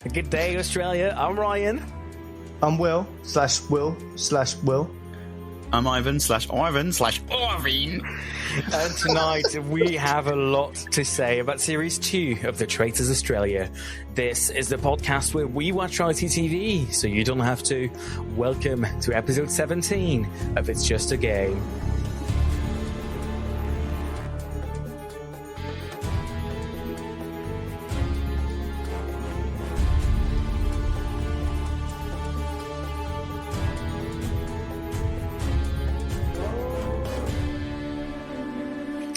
Good day, Australia. I'm Ryan. I'm Will/Will/Will. I'm Ivan/Ivan/Irvine. And tonight we have a lot to say about Series 2 of the Traitors Australia. This is the podcast where we watch reality TV, so you don't have to. Welcome to episode 17 of It's Just a Game.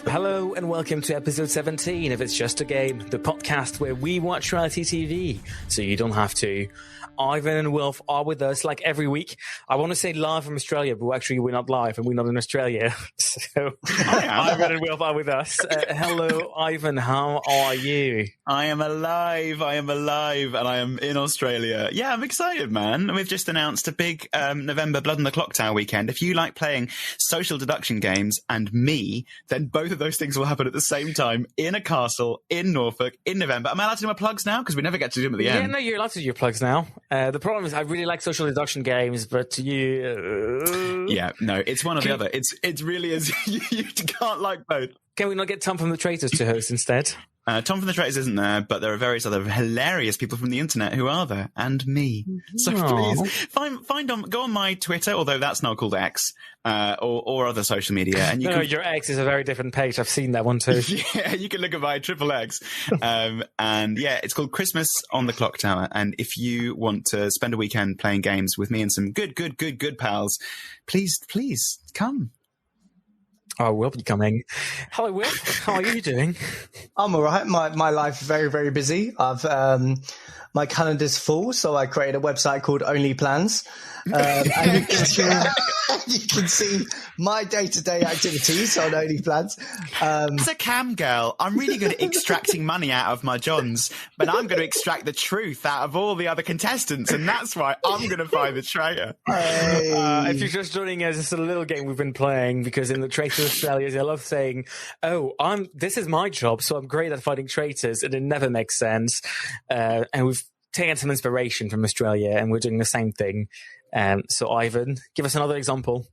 Hello and welcome to episode 17 of It's Just a Game, the podcast where we watch reality TV, so you don't have to. Ivan and Wilf are with us like every week. I want to say live from Australia, but actually we're not live and we're not in Australia. So Ivan and Wilf are with us. Hello, Ivan. How are you? I am alive, and I am in Australia. Yeah, I'm excited, man. We've just announced a big November Blood on the Clock Tower weekend. If you like playing social deduction games and me, then both of those things will happen at the same time in a castle in Norfolk in November. Am I allowed to do my plugs now? Because we never get to do them at the end. Yeah, no, you're allowed to do your plugs now. The problem is I really like social deduction games, but you... Yeah, no, it's one or the other. It really is. You can't like both. Can we not get Tom from the Traitors to host instead? Tom from the Traitors isn't there, but there are various other hilarious people from the internet who are there, and me. So please, go on my Twitter, although that's now called X, or other social media. And No, your X is a very different page. I've seen that one too. Yeah, you can look at my XXX. And yeah, it's called Christmas on the Clock Tower. And if you want to spend a weekend playing games with me and some good pals, please come. I will be coming. Hello, Will. How are you doing? I'm all right. My life is very, very busy. I've my calendar's full, so I created a website called Only Plans. And you can see my day-to-day activities on Only Plans. As a cam girl, I'm really good at extracting money out of my Johns, but I'm going to extract the truth out of all the other contestants, and that's why I'm going to find the traitor. If you're just joining us, it's a little game we've been playing, because in the Traitors Australia, I love saying, this is my job, so I'm great at fighting traitors, and it never makes sense. And we've taken some inspiration from Australia, and we're doing the same thing. So Ivan, give us another example.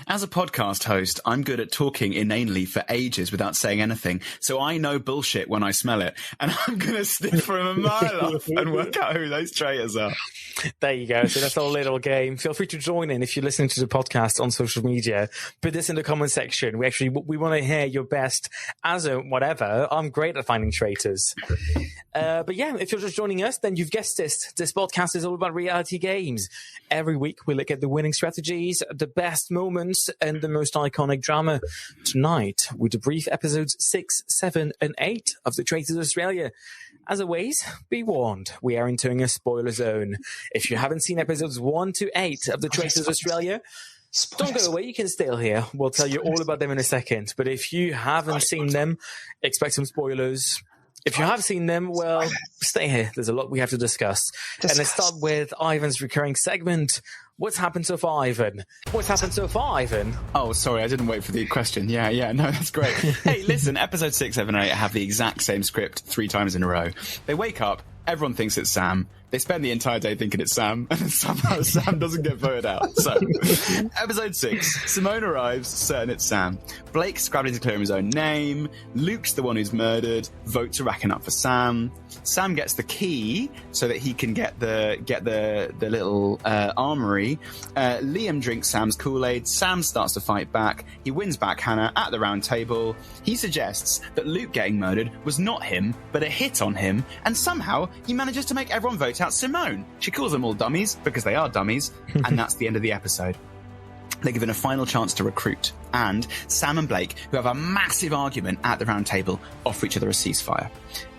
As a podcast host, I'm good at talking inanely for ages without saying anything, so I know bullshit when I smell it, and I'm going to sniff from a mile off and work out who those traitors are. There you go. So that's our little game. Feel free to join in if you're listening to the podcast on social media. Put this in the comment section. We want to hear your best as a whatever. I'm great at finding traitors. But yeah, if you're just joining us, then you've guessed this. This podcast is all about reality games. Every week we look at the winning strategies, the best moments, and the most iconic drama. Tonight we debrief episodes 6, 7, and 8 of the Traitors Australia. As always, be warned, we are entering a spoiler zone. If you haven't seen episodes 1 to 8 of the Traitors Australia, don't go away, you can stay here. We'll tell you all about them in a second. But if you haven't seen them, expect some spoilers. If you have seen them, well, stay here. There's a lot we have to discuss. And let's start with Ivan's recurring segment. What's happened so far, Ivan? What's happened so far, Ivan? Oh, sorry, I didn't wait for the question. Yeah, no, that's great. Hey, listen, episode 6, 7, and 8 have the exact same script 3 times in a row. They wake up, everyone thinks it's Sam. They spend the entire day thinking it's Sam, and then somehow Sam doesn't get voted out. So, episode 6, Simone arrives, certain it's Sam. Blake's scrabbling to clear his own name. Luke's the one who's murdered. Votes are racking up for Sam. Sam gets the key so that he can get the little armory. Liam drinks Sam's Kool-Aid. Sam starts to fight back. He wins back Hannah at the round table. He suggests that Luke getting murdered was not him, but a hit on him, and somehow he manages to make everyone vote out Simone. She calls them all dummies, because they are dummies, and that's the end of the episode. They're given a final chance to recruit, and Sam and Blake, who have a massive argument at the round table, offer each other a ceasefire.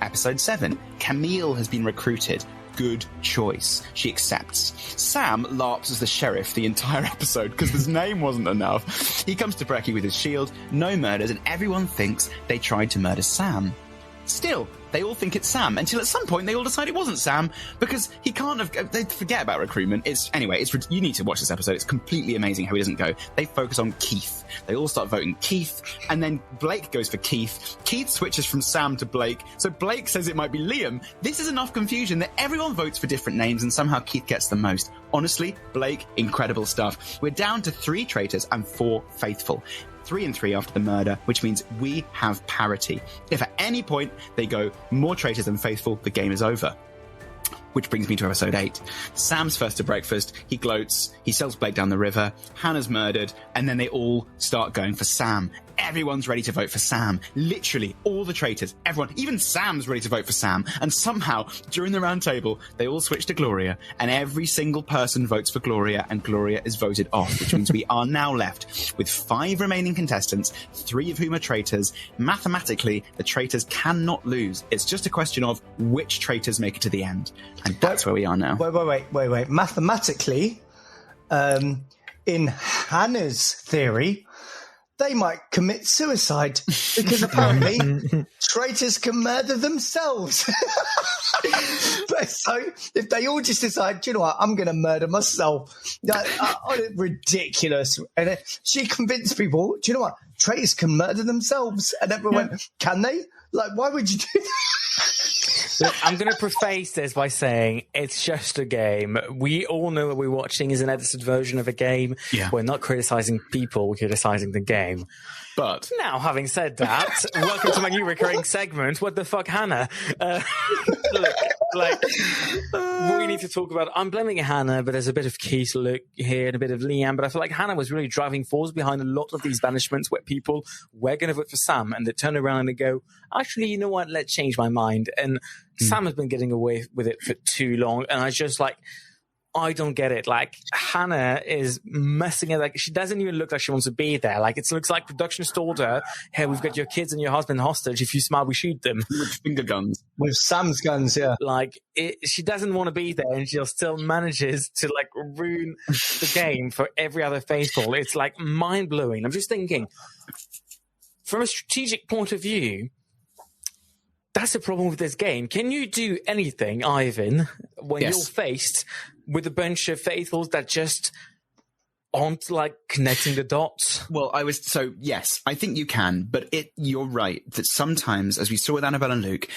Episode 7, Camille has been recruited. Good choice. She accepts. Sam LARPs as the sheriff the entire episode because his name wasn't enough. He comes to Brekkie with his shield, no murders, and everyone thinks they tried to murder Sam. Still, they all think it's Sam, until at some point they all decide it wasn't Sam, because he can't have... They forget about recruitment. You need to watch this episode. It's completely amazing how he doesn't go. They focus on Keith. They all start voting Keith, and then Blake goes for Keith. Keith switches from Sam to Blake, so Blake says it might be Liam. This is enough confusion that everyone votes for different names, and somehow Keith gets the most. Honestly, Blake, incredible stuff. We're down to 3 traitors and 4 faithful. 3 and 3 after the murder, which means we have parity. If at any point they go more traitors than faithful, the game is over. Which brings me to episode 8. Sam's first to breakfast. He gloats. He sells Blake down the river. Hannah's murdered. And then they all start going for Sam. Everyone's ready to vote for Sam. Literally, all the traitors, everyone, even Sam's ready to vote for Sam. And somehow, during the round table, they all switch to Gloria. And every single person votes for Gloria. And Gloria is voted off, which means we are now left with 5 remaining contestants, 3 of whom are traitors. Mathematically, the traitors cannot lose. It's just a question of which traitors make it to the end. And that's where we are now. Wait. Mathematically, in Hannah's theory, they might commit suicide because apparently traitors can murder themselves. But so if they all just decide, do you know what, I'm going to murder myself. Ridiculous. And she convinced people, do you know what, traitors can murder themselves. And everyone went, can they? Like, why would you do that? Look, I'm going to preface this by saying it's just a game. We all know what we're watching is an edited version of a game. Yeah. We're not criticizing people, we're criticizing the game. But now, having said that, welcome to my new recurring segment, What the Fuck, Hannah? Look, what we need to talk about, I'm blaming Hannah, but there's a bit of Keith look here and a bit of Liam, but I feel like Hannah was really driving force behind a lot of these banishments where people were going to vote for Sam, and they turn around and they go, actually, you know what, let's change my mind. And Sam has been getting away with it for too long, and I don't get it. Like, Hannah is messing it. Like, she doesn't even look like she wants to be there. Like, it looks like production told her, hey, we've got your kids and your husband hostage. If you smile, we shoot them. With finger guns. With Sam's guns, yeah. Like, she doesn't want to be there, and she still manages to, like, ruin the game for every other faithful. It's, like, mind-blowing. I'm just thinking, from a strategic point of view, that's the problem with this game. Can you do anything, Ivan, when you're faced with a bunch of faithfuls that just aren't, like, connecting the dots? Well, yes, I think you can, but you're right that sometimes, as we saw with Annabelle and Luke,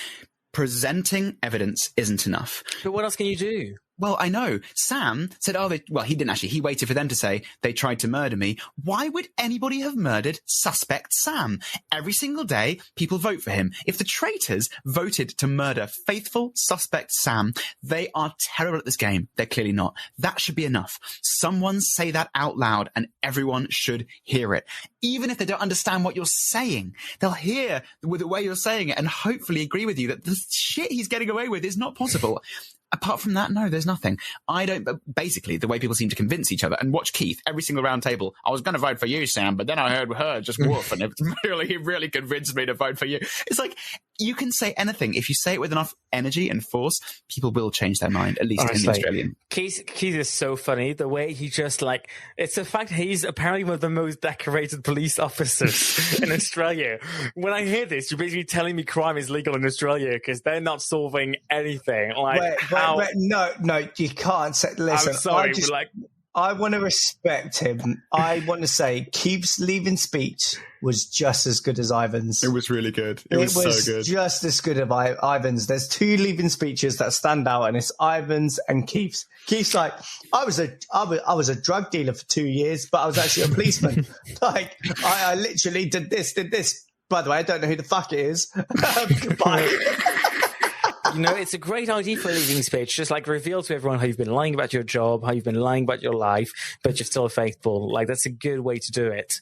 presenting evidence isn't enough. But what else can you do? Well, I know. Sam said, he didn't actually. He waited for them to say, they tried to murder me. Why would anybody have murdered suspect Sam? Every single day, people vote for him. If the traitors voted to murder faithful suspect Sam, they are terrible at this game. They're clearly not. That should be enough. Someone say that out loud and everyone should hear it. Even if they don't understand what you're saying, they'll hear with the way you're saying it and hopefully agree with you that the shit he's getting away with is not possible. Apart from that, no, there's nothing. Basically, the way people seem to convince each other, and watch Keith, every single round table, I was going to vote for you, Sam, but then I heard her just Wolf, and he really convinced me to vote for you. It's like, you can say anything. If you say it with enough energy and force, people will change their mind, at least in the Australian. Keith is so funny. The way he just, like, it's the fact he's apparently one of the most decorated police officers in Australia. When I hear this, you're basically telling me crime is legal in Australia because they're not solving anything. Like, no, you can't say, listen, I'm sorry, I want to respect him. I want to say Keith's leaving speech was just as good as Ivan's. It was really good. It was so good. Just as good as Ivan's. There's 2 leaving speeches that stand out, and it's Ivan's and Keith's. Keith's like, I was a drug dealer for 2 years, but I was actually a policeman. Like, I literally did this. By the way, I don't know who the fuck it is. Goodbye. You know, it's a great idea for a leaving speech. Just, like, reveal to everyone how you've been lying about your job, how you've been lying about your life, but you're still faithful. Like, that's a good way to do it.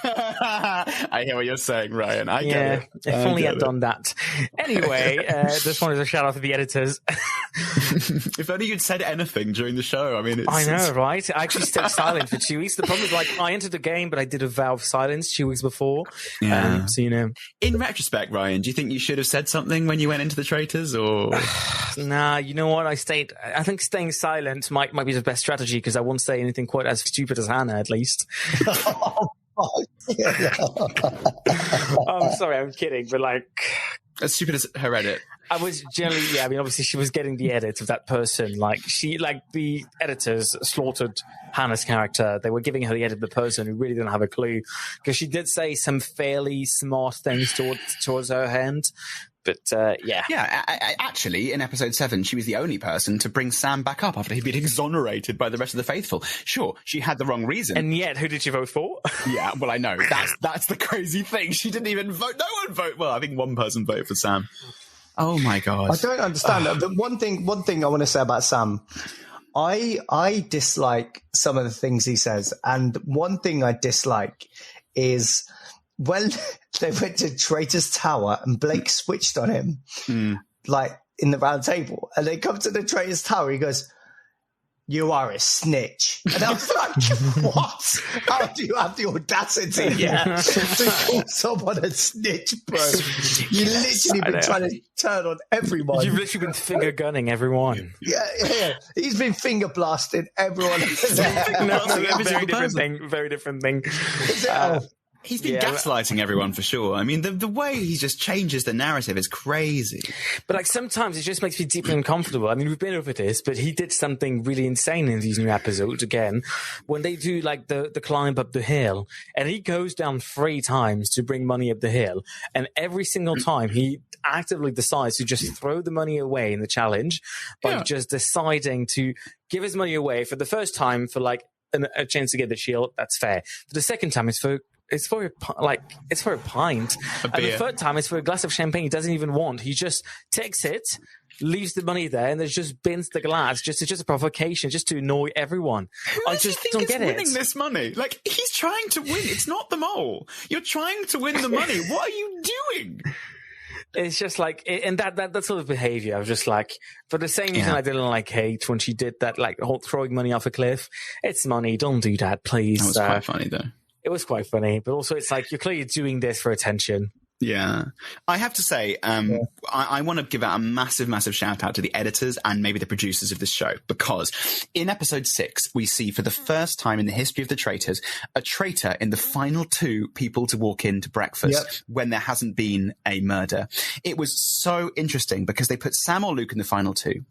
I hear what you're saying, Ryan. I get it. If only I'd done that. Anyway, this one is a shout out to the editors. If only you'd said anything during the show. I mean, I know, right? I actually stayed silent for 2 weeks. The problem is, like, I entered the game, but I did a vow of silence 2 weeks before. Yeah. So, you know. In retrospect, Ryan, do you think you should have said something when you went into the Traitors, or? Nah, you know what? I think staying silent might be the best strategy because I won't say anything quite as stupid as Hannah, at least. I'm sorry, I'm kidding, but, like, As stupid as her edit. I was generally, I mean, obviously she was getting the edit of that person. Like the editors slaughtered Hannah's character. They were giving her the edit of the person who really didn't have a clue, because she did say some fairly smart things towards her hand. But, yeah. Yeah, actually, in episode 7, she was the only person to bring Sam back up after he'd been exonerated by the rest of the faithful. Sure, she had the wrong reason. And yet, who did she vote for? Yeah, well, I know. That's the crazy thing. She didn't even vote. No one voted. Well, I think one person voted for Sam. Oh, my God. I don't understand that. But one thing I want to say about Sam, I dislike some of the things he says. And one thing I dislike is when they went to Traitors Tower and Blake switched on him, like in the round table, and they come to the Traitors Tower, he goes, "You are a snitch." And I was like, what? How do you have the audacity to call someone a snitch, bro? You literally been trying to turn on everyone. You've literally been finger gunning everyone. Yeah. He's been finger blasting everyone. Very different thing. He's been gaslighting everyone for sure. I mean, the way he just changes the narrative is crazy. But like sometimes it just makes me deeply uncomfortable. I mean, we've been over this, but he did something really insane in these new episodes again. When they do like the climb up the hill, and he goes down 3 times to bring money up the hill, and every single time he actively decides to just throw the money away in the challenge by just deciding to give his money away for the first time for like a chance to get the shield. That's fair. For the second time, it's for a pint. And the third time, it's for a glass of champagne he doesn't even want. He just takes it, leaves the money there, and there's just bins the glass. It's just a provocation, just to annoy everyone. I just don't get it. Winning this money, like he's trying to win. It's not the mole. You're trying to win the money. What are you doing? It's just like, and that sort of behavior, I was just like, for the same reason I didn't like Kate when she did that, like whole throwing money off a cliff. It's money. Don't do that, please. That was quite funny though. It was quite funny, but also it's like you're clearly doing this for attention. Yeah. I have to say, I want to give out a massive, massive shout out to the editors and maybe the producers of this show, because in episode 6, we see for the first time in the history of the Traitors, a traitor in the final 2 people to walk into breakfast when there hasn't been a murder. It was so interesting because they put Sam or Luke in the final 2.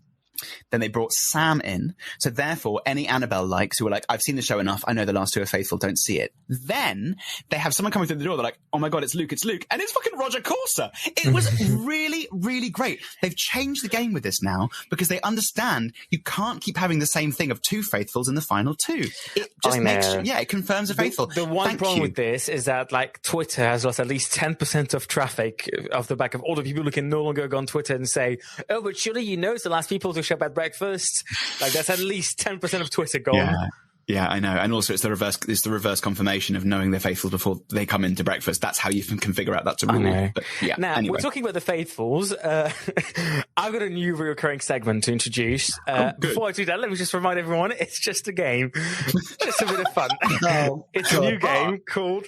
Then they brought Sam in. So therefore, any Annabelle likes who are like, I've seen the show enough. I know the last 2 are faithful. Don't see it. Then they have someone coming through the door. They're like, oh my God, it's Luke. It's Luke. And it's fucking Roger Corser. It was really, really great. They've changed the game with this now because they understand you can't keep having the same thing of 2 faithfuls in the final 2. It just it confirms a faithful. The one problem with this is that like Twitter has lost at least 10% of traffic off the back of all the people who can no longer go on Twitter and say, oh, but surely you know it's the last people to show up at breakfast. Like that's at least 10% of Twitter gone. Yeah, I know. And also it's the reverse confirmation of knowing they're faithfuls before they come into breakfast. That's how you can figure out that's a rule. But yeah, now, anyway. We're talking about the faithfuls. I've got a new recurring segment to introduce. Before I do that, let me just remind everyone, it's just a game. Just a bit of fun. It's a new game called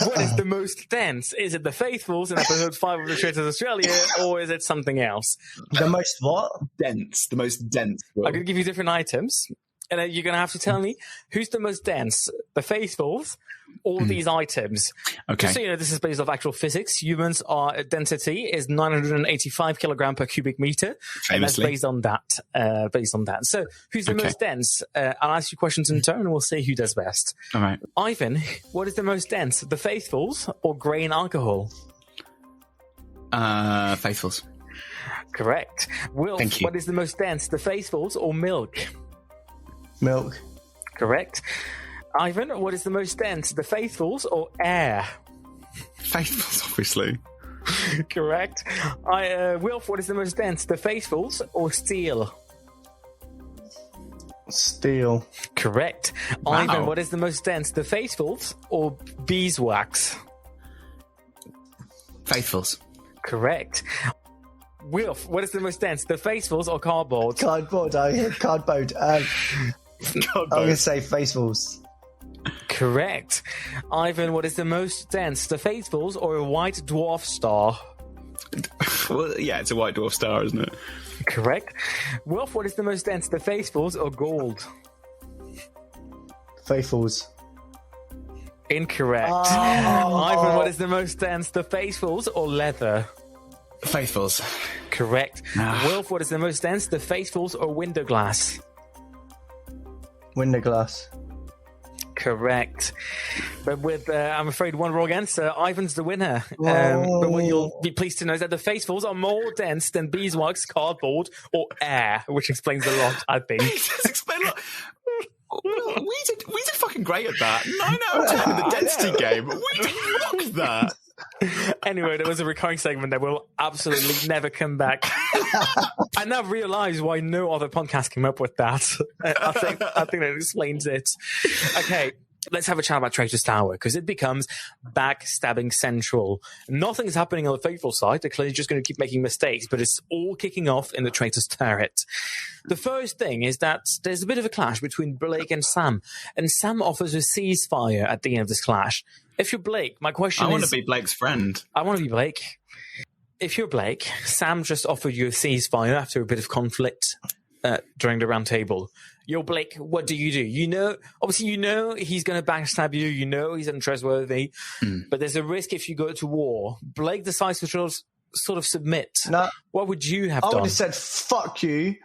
What is the Most Dense? Is it the faithfuls in episode 5 of the Traitors Australia, or is it something else? The most what? Dense. The most dense. I'm going to give you different items. And you're going to have to tell me who's the most dense, the faithfuls, all these items. Okay. Just so you know, this is based off actual physics. Humans are density is 985 kilogram per cubic meter. Famously. And that's based on that. So who's the most dense? I'll ask you questions in turn and we'll see who does best. All right. Ivan, what is the most dense, the faithfuls or grain alcohol? Faithfuls. Correct. Wilf, Thank you. What is the most dense, the faithfuls or milk? Milk. Correct. Ivan, what is the most dense, the faithfuls or air? Faithfuls, obviously. Correct. Wilf, what is the most dense, the faithfuls or steel? Steel. Correct. Wow. Ivan, what is the most dense, the faithfuls or beeswax? Faithfuls. Correct. Wilf, what is the most dense, the faithfuls or cardboard? Cardboard. I hear cardboard. I'm going to say faithfuls. Correct. Ivan, what is the most dense, the faithfuls or a white dwarf star? Well, yeah, it's a white dwarf star, isn't it? Correct. Wilf, what is the most dense, the faithfuls or gold? Faithfuls. Incorrect. Ivan, what is the most dense, the faithfuls or leather? Faithfuls. Correct. Wilf, what is the most dense, the Faithfuls or window glass? Window glass. Correct. But with, I'm afraid, one wrong answer. Ivan's the winner. But what you'll be pleased to know is that the Faithfuls are more dense than beeswax, cardboard, or air, which explains a lot, I think. Explain a lot. Well, we did fucking great at that. 9 out of 10 in the density game. We did rock that. Anyway, there was a recurring segment that will absolutely never come back. I now realise why no other podcast came up with that. I think that explains it. Okay, let's have a chat about Traitors Tower, because it becomes backstabbing central. Nothing's happening on the Faithful side. They're clearly just going to keep making mistakes, but it's all kicking off in the Traitors turret. The first thing is that there's a bit of a clash between Blake and Sam offers a ceasefire at the end of this clash. If you're Blake, my question is... I want to be Blake's friend. I want to be Blake. If you're Blake, Sam just offered you a ceasefire after a bit of conflict during the round table. You're Blake, what do? Obviously he's going to backstab you. You know he's untrustworthy. But there's a risk if you go to war. Blake decides to sort of submit. No, what would you have done? I would have said, fuck you.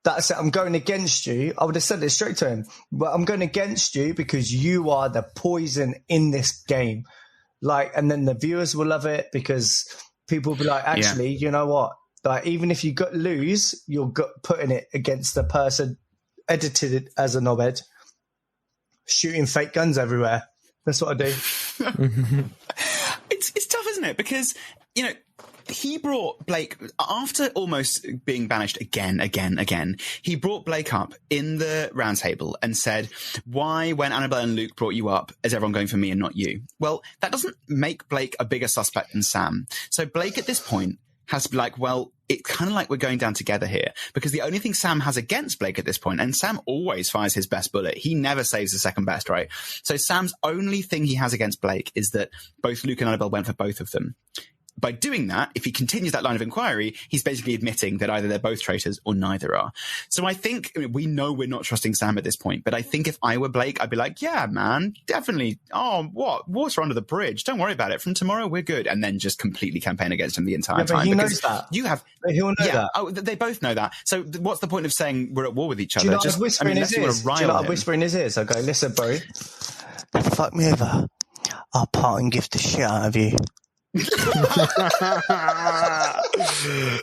That's it. I'm going against you. I would have said it straight to him. But I'm going against you because you are the poison in this game. And then the viewers will love it because people will be like, actually, you know what? Even if you lose, you're putting it against the person edited it as a knobhead, shooting fake guns everywhere. That's what I do. It's tough, isn't it? Because, he brought Blake, after almost being banished again, he brought Blake up in the round table and said, why, when Annabelle and Luke brought you up, is everyone going for me and not you? Well, that doesn't make Blake a bigger suspect than Sam. So Blake at this point has to be like, well, it's kind of like we're going down together here, because the only thing Sam has against Blake at this point, and Sam always fires his best bullet. He never saves the second best, right? So Sam's only thing he has against Blake is that both Luke and Annabelle went for both of them. By doing that, if he continues that line of inquiry, he's basically admitting that either they're both traitors or neither are. So I think, we know we're not trusting Sam at this point, but I think if I were Blake, I'd be like, yeah, man, definitely. Oh, what? Water under the bridge. Don't worry about it. From tomorrow, we're good. And then just completely campaign against him the entire time. He knows that. He'll know that. Oh, they both know that. So what's the point of saying we're at war with each other? Do you know what I whisper in his ears? Whisper in his ears? I go, listen, bro, fuck me over. I'll part and gift the shit out of you.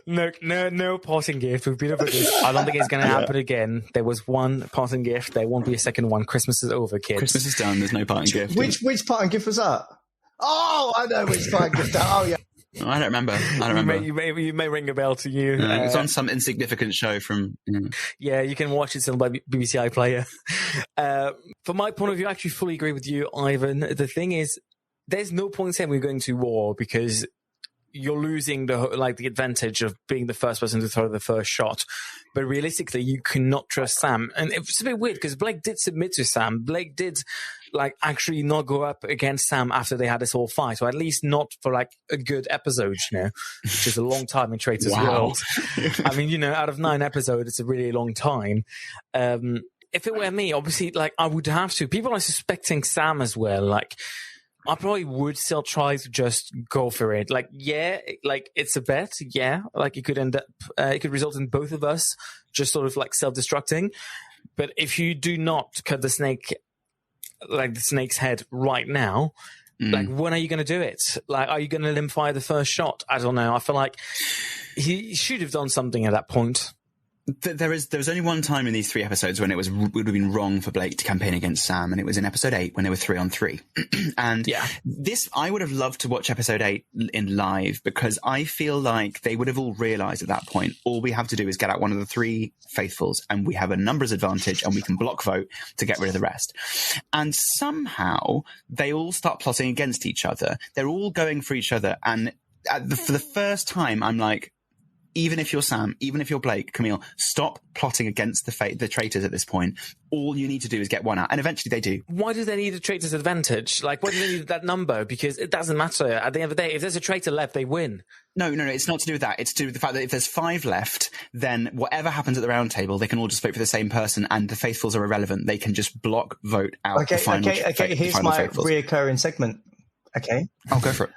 No parting gift. We've been over this. I don't think it's going to happen again. There was one parting gift. There won't be a second one. Christmas is over, kids. Christmas is done. There's no parting gift. Which parting gift was that? Oh, I know which parting gift. Oh, yeah. I don't remember. You may ring a bell to you. It's on some insignificant show from... Yeah, you can watch it still by BBC iPlayer. From my point of view, I actually fully agree with you, Ivan. The thing is, there's no point saying we're going to war because you're losing the advantage of being the first person to throw the first shot. But realistically, you cannot trust Sam. And it's a bit weird because Blake did submit to Sam. Blake did actually not go up against Sam after they had this whole fight, or at least not for a good episode, which is a long time in Traitors World. I mean, out of 9 episodes, it's a really long time. If it were me, obviously, I would have to. People are suspecting Sam as well. I probably would still try to just go for it. It's a bet. Yeah. It could end up, it could result in both of us just sort of self-destructing. But if you do not cut the snake, the snake's head right now, when are you going to do it? Are you going to let him fire the first shot? I don't know. I feel like he should have done something at that point. There was only one time in these 3 episodes when it would have been wrong for Blake to campaign against Sam, and it was in episode 8 when they were 3-on-3. And this, I would have loved to watch episode 8 in live, because I feel like they would have all realised at that point, all we have to do is get out one of the 3 faithfuls and we have a numbers advantage and we can block vote to get rid of the rest. And somehow they all start plotting against each other. They're all going for each other. And for the first time, I'm like, even if you're Sam, even if you're Blake, Camille, stop plotting against the traitors at this point. All you need to do is get one out. And eventually they do. Why do they need a traitor's advantage? Why do they need that number? Because it doesn't matter. At the end of the day, if there's a traitor left, they win. No. It's not to do with that. It's to do with the fact that if there's 5 left, then whatever happens at the round table, they can all just vote for the same person, and the faithfuls are irrelevant. They can just block vote out the final Okay, here's my reoccurring segment. Okay. I'll go for it.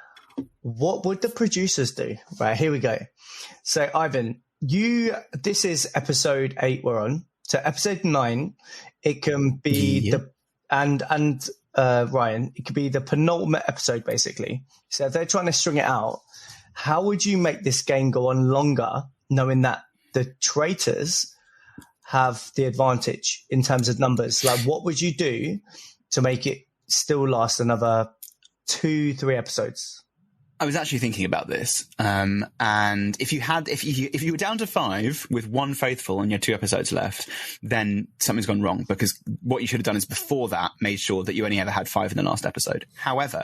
what would the producers do? Right, here we go. So, Ivan, this is episode 8 we're on. So episode 9, it can be Ryan, it could be the penultimate episode, basically. So if they're trying to string it out, how would you make this game go on longer, knowing that the traitors have the advantage in terms of numbers? Like, what would you do to make it still last another 2-3 episodes? I was actually thinking about this, and if you were down to 5 with 1 faithful and you had 2 episodes left, then something's gone wrong, because what you should have done is before that made sure that you only ever had 5 in the last episode. However,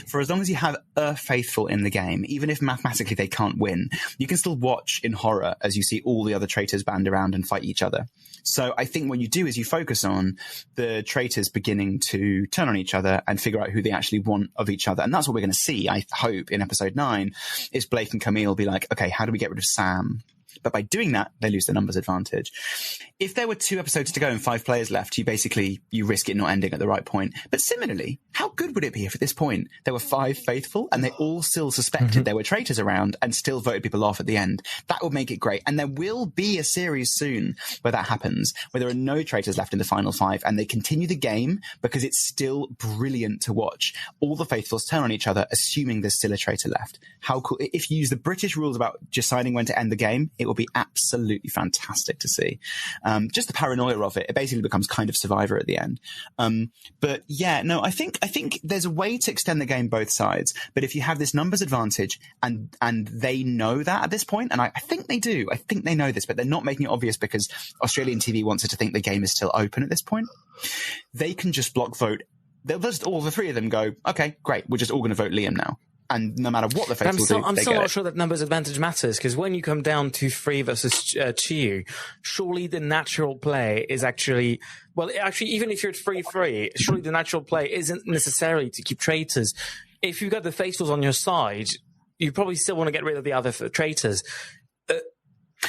for as long as you have a faithful in the game, even if mathematically they can't win, you can still watch in horror as you see all the other traitors band around and fight each other. So I think what you do is you focus on the traitors beginning to turn on each other and figure out who they actually want of each other. And that's what we're going to see, I hope, in episode 9, is Blake and Camille be like, okay, how do we get rid of Sam? But by doing that, they lose the numbers advantage. If there were 2 episodes to go and 5 players left, you risk it not ending at the right point. But similarly, how good would it be if at this point there were 5 faithful and they all still suspected there were traitors around and still voted people off at the end? That would make it great. And there will be a series soon where that happens, where there are no traitors left in the final 5 and they continue the game because it's still brilliant to watch. All the faithfuls turn on each other, assuming there's still a traitor left. How cool. If you use the British rules about deciding when to end the game, it will be absolutely fantastic to see. Just the paranoia of it basically becomes kind of Survivor at the end. But yeah, no, I think there's a way to extend the game both sides. But if you have this numbers advantage and they know that at this point, and I think they do, I think they know this, but they're not making it obvious because Australian TV wants it to think the game is still open at this point. They can just block vote. They'll just all the 3 of them go, okay, great, we're just all going to vote Liam now. And no matter what the faithful do, I'm they still get not it. sure that numbers advantage matters, because when you come down to 3 versus 2, surely the natural play is actually, even if you're at 3-3, surely the natural play isn't necessarily to keep traitors. If you've got the faithfuls on your side, you probably still want to get rid of the other traitors.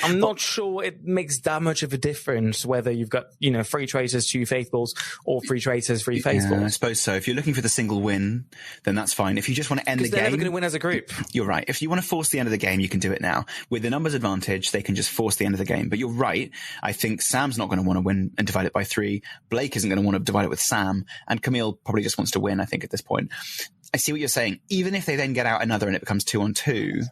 I'm not sure it makes that much of a difference whether you've got, 3 traitors, 2 faithfuls, or 3 traitors, 3 faithfuls. Yeah, I suppose so. If you're looking for the single win, then that's fine. If you just want to end the game, they're never going to win as a group. You're right. If you want to force the end of the game, you can do it now. With the numbers advantage, they can just force the end of the game. But you're right. I think Sam's not going to want to win and divide it by 3. Blake isn't going to want to divide it with Sam. And Camille probably just wants to win, I think, at this point. I see what you're saying. Even if they then get out another and it becomes 2-on-2,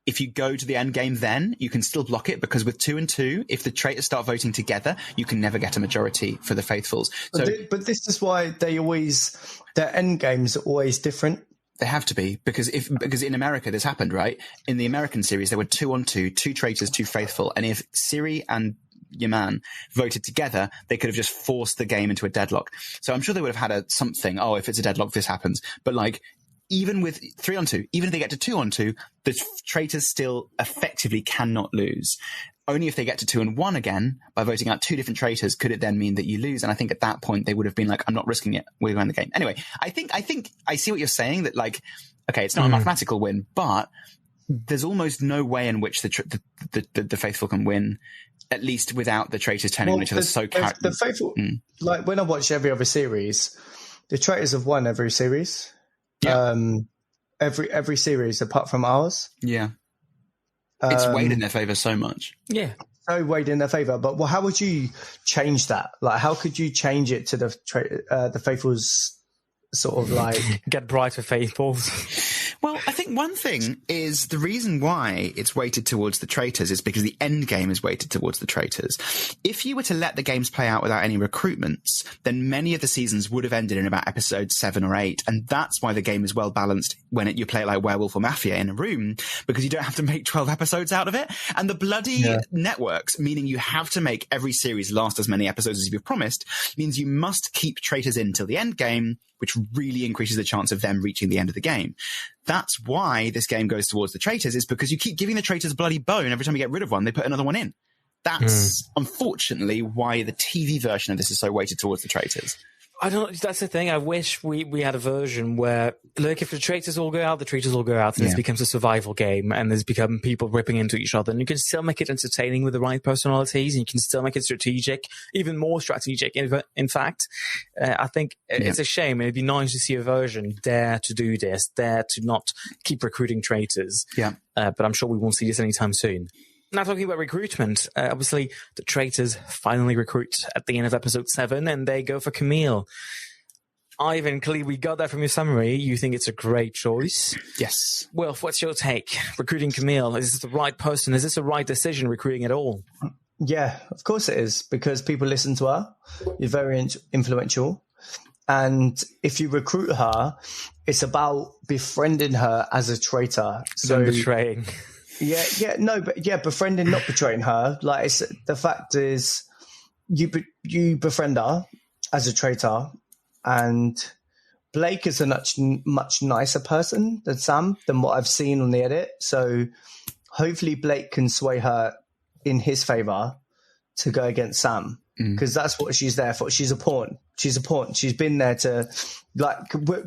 if you go to the end game, then you can still block it, because with 2 and 2, if the traitors start voting together, you can never get a majority for the faithfuls. So, but this is why their end games are always different. They have to be, because in America this happened, right? In the American series, there were 2-on-2, 2 traitors, 2 faithful, and if Siri and Yaman voted together, they could have just forced the game into a deadlock. So I'm sure they would have had something. Oh, if it's a deadlock, this happens. But even with 3-on-2, even if they get to 2-on-2, the traitors still effectively cannot lose. Only if they get to 2-and-1 again, by voting out 2 different traitors, could it then mean that you lose. And I think at that point, they would have been like, I'm not risking it. We're going to the game. Anyway, I think I see what you're saying, that okay, it's not a mathematical win, but there's almost no way in which the faithful can win, at least without the traitors turning on each other. The faithful, when I watch every other series, the traitors have won every series. Yeah. Every series apart from ours. Yeah. It's weighed in their favour so much. Yeah. So weighed in their favour. But how would you change that? How could you change it to the faithfuls sort of get brighter faithfuls? Well, I think one thing is the reason why it's weighted towards the traitors is because the end game is weighted towards the traitors. If you were to let the games play out without any recruitments, then many of the seasons would have ended in about episode 7 or 8. And that's why the game is well balanced when you play it like Werewolf or Mafia in a room, because you don't have to make 12 episodes out of it. And the bloody networks, meaning you have to make every series last as many episodes as you've promised, means you must keep traitors in till the end game, which really increases the chance of them reaching the end of the game. That's why this game goes towards the traitors, is because you keep giving the traitors bloody bone. Every time you get rid of one, they put another one in. That's unfortunately why the TV version of this is so weighted towards the traitors. I don't. That's the thing. I wish we had a version where, look, if the traitors all go out, the traitors all go out, and it becomes a survival game, and there's become people ripping into each other, and you can still make it entertaining with the right personalities, and you can still make it strategic, even more strategic. In fact, I think it's a shame. It'd be nice to see a version dare to do this, dare to not keep recruiting traitors. Yeah, but I'm sure we won't see this anytime soon. Now, talking about recruitment, obviously the traitors finally recruit at the end of episode 7, and they go for Camille. Ivan, clearly we got that from your summary. You think it's a great choice. Yes. Wilf, what's your take? Recruiting Camille, is this the right person? Is this the right decision, recruiting at all? Yeah, of course it is, because people listen to her. You're very influential. And if you recruit her, it's about befriending her as a traitor. So betraying. Befriending, not betraying her. Like, the fact is, you befriend her as a traitor, and Blake is a much nicer person than Sam, than what I've seen on the edit. So hopefully Blake can sway her in his favor to go against Sam, because that's what she's there for. She's a pawn. She's been there to, like,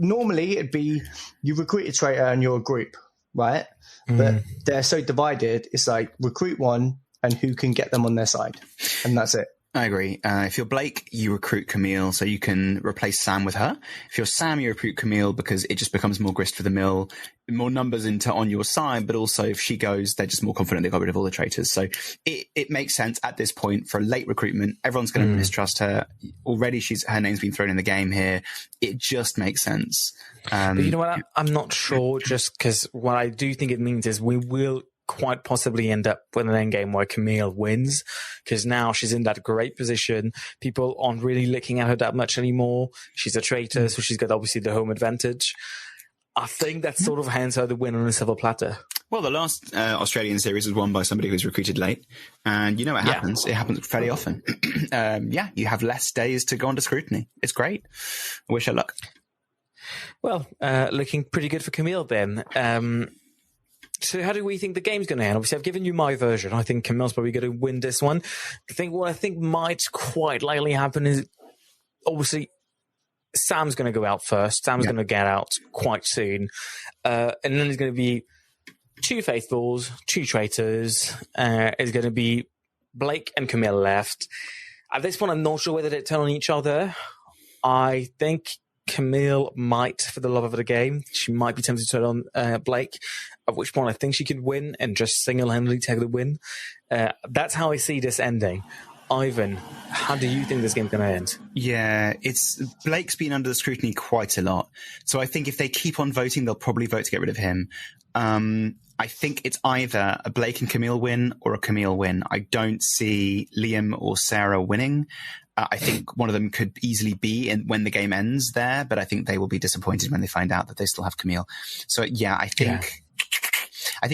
normally it'd be you recruit a traitor and you're a group, right? But they're so divided, it's like recruit one and who can get them on their side. And that's it. I agree. If you're Blake, you recruit Camille so you can replace Sam with her. If you're Sam, you recruit Camille because it just becomes more grist for the mill, more numbers on your side, but also if she goes, they're just more confident they got rid of all the traitors. So it makes sense at this point for a late recruitment. Everyone's going to mistrust her. Already her name's been thrown in the game here. It just makes sense. But you know what? I'm not sure, just because what I do think it means is we will quite possibly end up with an endgame where Camille wins, because now she's in that great position. People aren't really looking at her that much anymore. She's a traitor, so she's got obviously the home advantage. I think that sort of hands her the win on a silver platter. Well, the last Australian series was won by somebody who was recruited late. And you know what happens? It happens fairly often. You have less days to go under scrutiny. It's great. I wish her luck. Well, looking pretty good for Camille then. So how do we think the game's going to end? Obviously, I've given you my version. I think Camille's probably going to win this one. What I think might quite likely happen is, obviously, Sam's going to go out first. Sam's going to get out quite soon. And then there's going to be 2 faithfuls, 2 traitors. It's going to be Blake and Camille left. At this point, I'm not sure whether they turn on each other. I think Camille might, for the love of the game, she might be tempted to turn on Blake, at which point I think she could win and just single-handedly take the win. That's how I see this ending. Ivan, how do you think this game's going to end? Yeah, Blake's been under the scrutiny quite a lot. So I think if they keep on voting, they'll probably vote to get rid of him. I think it's either a Blake and Camille win or a Camille win. I don't see Liam or Sarah winning. I think one of them could easily be when the game ends there, but I think they will be disappointed when they find out that they still have Camille. So yeah, I think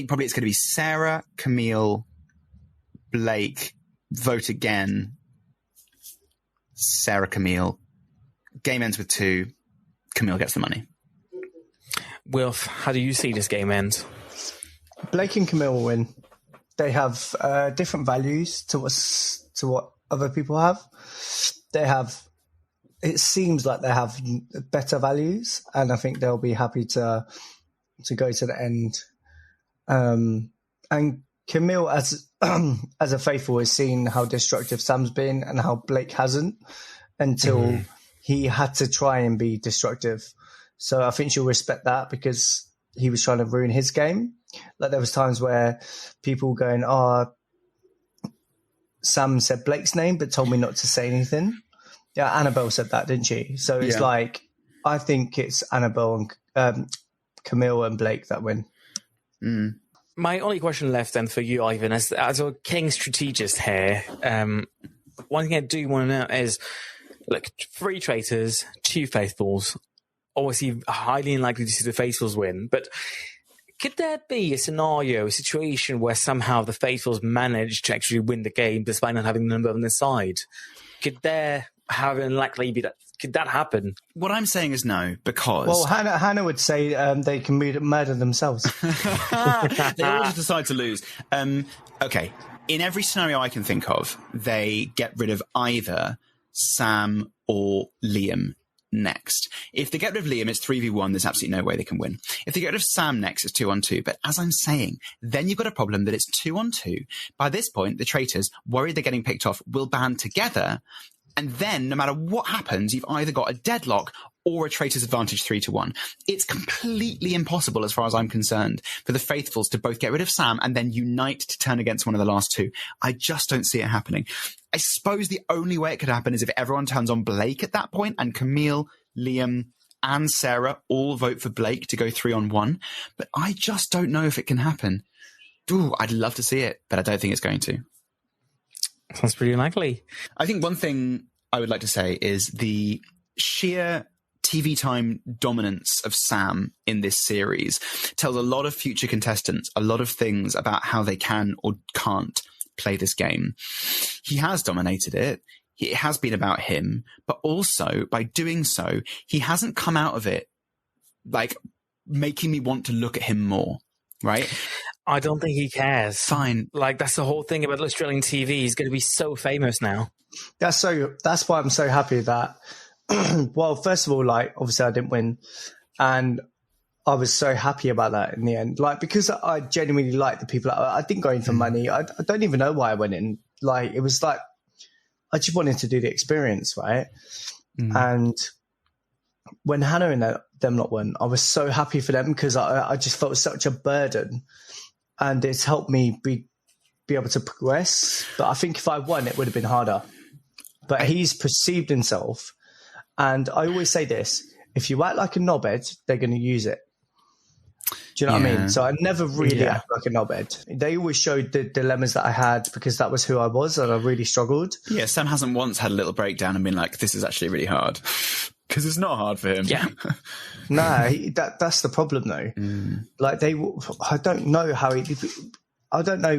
probably it's going to be Sarah, Camille, Blake, vote again, Sarah, Camille. Game ends with 2. Camille gets the money. Wilf, how do you see this game end? Blake and Camille will win. They have different values to what other people have. It seems like they have better values, and I think they'll be happy to go to the end. And Camille, as a faithful, has seen how destructive Sam's been and how Blake hasn't, until he had to try and be destructive. So I think she'll respect that, because he was trying to ruin his game. Like, there was times where people going, Sam said Blake's name but told me not to say anything. Yeah, Annabelle said that, didn't she? So it's like, I think it's Annabelle and Camille and Blake that win. My only question left then for you, Ivan, as a king strategist here, one thing I do want to know is, look, 3 traitors, 2 faithfuls, obviously highly unlikely to see the faithfuls win, but could there be a scenario, a situation where somehow the faithfuls manage to actually win the game despite not having the number on their side? Could there have unlikely be that? Could that happen? What I'm saying is no, because... Well, Hannah would say they can murder themselves. They all just decide to lose. Okay, in every scenario I can think of, they get rid of either Sam or Liam. next. If they get rid of Liam, it's 3v1. There's absolutely no way they can win. If they get rid of Sam next, it's 2-on-2. But as I'm saying, then you've got a problem that it's 2-on-2. By this point, the traitors, worried they're getting picked off, will band together. And then, no matter what happens, you've either got a deadlock or a traitor's advantage 3-1. It's completely impossible, as far as I'm concerned, for the faithfuls to both get rid of Sam and then unite to turn against one of the last two. I just don't see it happening. I suppose the only way it could happen is if everyone turns on Blake at that point and Camille, Liam, and Sarah all vote for Blake to go 3-on-1. But I just don't know if it can happen. Ooh, I'd love to see it, but I don't think it's going to. Sounds pretty unlikely. I think one thing I would like to say is the sheer TV time dominance of Sam in this series tells a lot of future contestants a lot of things about how they can or can't play this game. He has dominated it. It has been about him, but also by doing so, he hasn't come out of it like making me want to look at him more, right? I don't think he cares. Fine. Like, that's the whole thing about Australian TV. He's going to be so famous now. That's why I'm so happy that, well, first of all, like, obviously I didn't win. And I was so happy about that in the end. Like, because I genuinely like the people. I didn't go in for money. I don't even know why I went in. Like, it was like, I just wanted to do the experience, right? And when Hannah and them not won, I was so happy for them because I just felt such a burden. And it's helped me be able to progress. But I think if I won, it would have been harder. But he's perceived himself. And I always say this, if you act like a knobhead, they're going to use it. Do you know what I mean? So I never really act like a knobhead. They always showed the dilemmas that I had because that was who I was and I really struggled. Yeah, Sam hasn't once had a little breakdown and been like, this is actually really hard. Because it's not hard for him. Yeah. No, that's the problem though. Like I don't know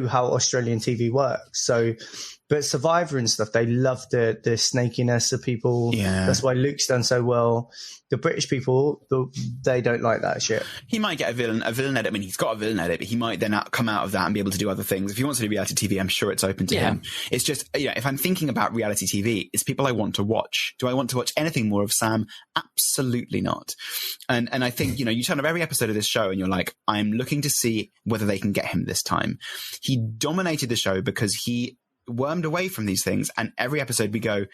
how Australian TV works. So, but Survivor and stuff, they love the snakiness of people. Yeah. That's why Luke's done so well. The British people, they don't like that shit. He might get a villain edit. I mean, he's got a villain edit, but he might then come out of that and be able to do other things. If he wants to do reality TV, I'm sure it's open to him. It's just, if I'm thinking about reality TV, it's people I want to watch. Do I want to watch anything more of Sam? Absolutely not. And I think, you turn up every episode of this show and you're like, I'm looking to see whether they can get him this time. He dominated the show because he wormed away from these things. And every episode we go,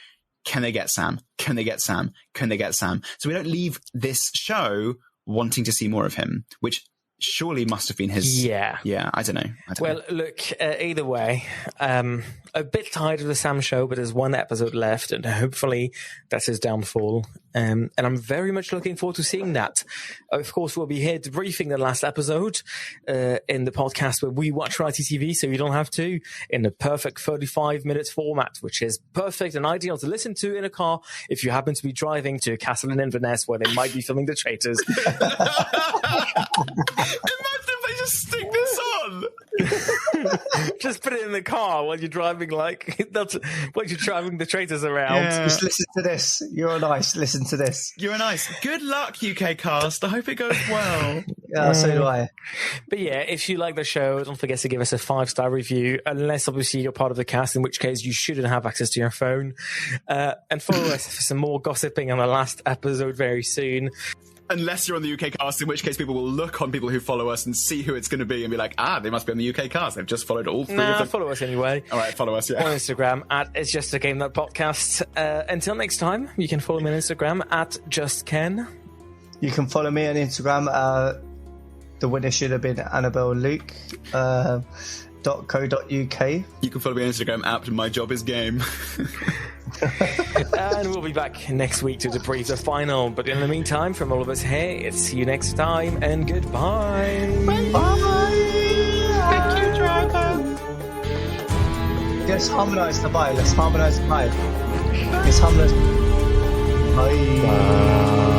can they get Sam? Can they get Sam? Can they get Sam? So we don't leave this show wanting to see more of him, which surely must have been his... Yeah, I don't know. Well, look, either way, a bit tired of the Sam show, but there's one episode left, and hopefully that's his downfall. And I'm very much looking forward to seeing that. Of course, we'll be here debriefing the last episode in the podcast where we watch reality TV, so you don't have to, in the perfect 35 minutes format, which is perfect and ideal to listen to in a car if you happen to be driving to a castle in Inverness where they might be filming the Traitors. Imagine if they just stick this on. Just put it in the car while you're driving, while you're driving the Traitors around. Yeah. Just listen to this. You're nice. Listen to this. You're nice. Good luck, UK cast. I hope it goes well. Yeah, so do I. But yeah, if you like the show, don't forget to give us a 5-star review, unless obviously you're part of the cast, in which case you shouldn't have access to your phone. And follow us for some more gossiping on the last episode very soon. Unless you're on the UK cast, in which case people will look on people who follow us and see who it's going to be and be like, they must be on the UK cast. They've just followed all three of them. Follow us anyway. All right, follow us, on Instagram at It's Just a Game That Podcast. Until next time, you can follow me on Instagram at JustKen. You can follow me on Instagram. The winner should have been Annabelle Luke. .co.uk. You can follow me on Instagram at My Job Is Game. And we'll be back next week to debrief the final. But in the meantime, from all of us here, it's see you next time and goodbye. Bye. Thank you, driver. Let's harmonise the bye. Let's harmonise the bye. Let's harmonise. Bye.